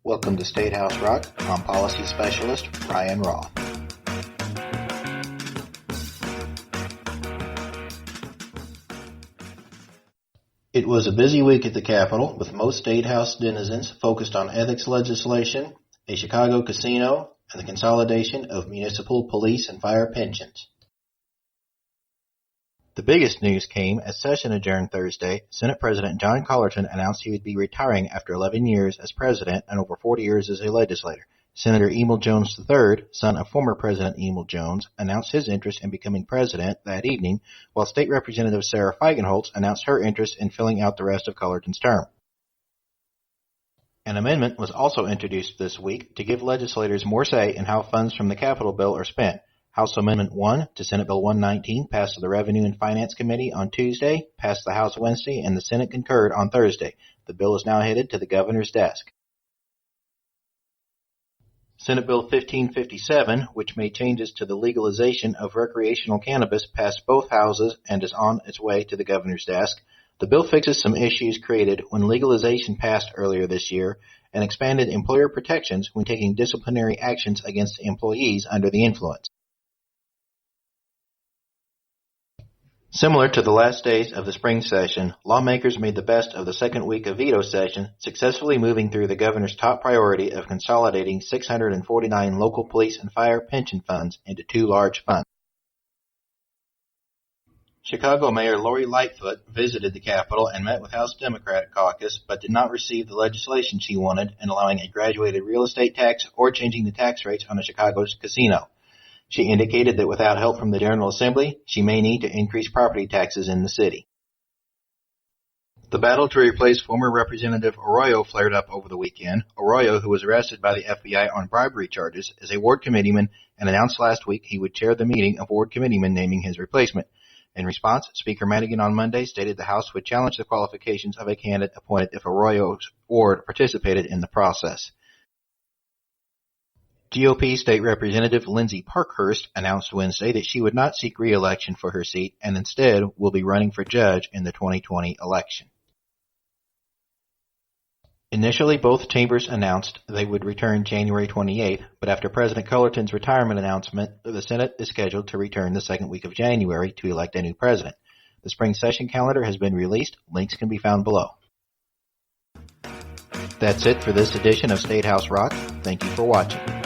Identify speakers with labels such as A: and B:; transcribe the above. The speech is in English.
A: Welcome to State House Rock. I'm Policy Specialist Ryan Roth. It was a busy week at the Capitol, with most State House denizens focused on ethics legislation, a Chicago casino, and the consolidation of municipal police and fire pensions. The biggest news came as session adjourned Thursday. Senate President John Cullerton announced he would be retiring after 11 years as president and over 40 years as a legislator. Senator Emil Jones III, son of former President Emil Jones, announced his interest in becoming president that evening, while State Representative Sarah Feigenholtz announced her interest in filling out the rest of Cullerton's term. An amendment was also introduced this week to give legislators more say in how funds from the Capital Bill are spent. House Amendment 1 to Senate Bill 119 passed to the Revenue and Finance Committee on Tuesday, passed the House Wednesday, and the Senate concurred on Thursday. The bill is now headed to the governor's desk. Senate Bill 1557, which made changes to the legalization of recreational cannabis, passed both houses and is on its way to the governor's desk. The bill fixes some issues created when legalization passed earlier this year and expanded employer protections when taking disciplinary actions against employees under the influence. Similar to the last days of the spring session, lawmakers made the best of the second week of Veto Session, successfully moving through the governor's top priority of consolidating 649 local police and fire pension funds into two large funds. Chicago Mayor Lori Lightfoot visited the Capitol and met with House Democratic caucus, but did not receive the legislation she wanted in allowing a graduated real estate tax or changing the tax rates on a Chicago's casino. She indicated that without help from the General Assembly, she may need to increase property taxes in the city. The battle to replace former Representative Arroyo flared up over the weekend. Arroyo, who was arrested by the FBI on bribery charges, is a ward committeeman and announced last week he would chair the meeting of ward committeemen naming his replacement. In response, Speaker Madigan on Monday stated the House would challenge the qualifications of a candidate appointed if Arroyo's ward participated in the process. GOP State Representative Lindsay Parkhurst announced Wednesday that she would not seek re-election for her seat and instead will be running for judge in the 2020 election. Initially, both chambers announced they would return January 28th, but after President Cullerton's retirement announcement, the Senate is scheduled to return the second week of January to elect a new president. The spring session calendar has been released. Links can be found below. That's it for this edition of State House Rock. Thank you for watching.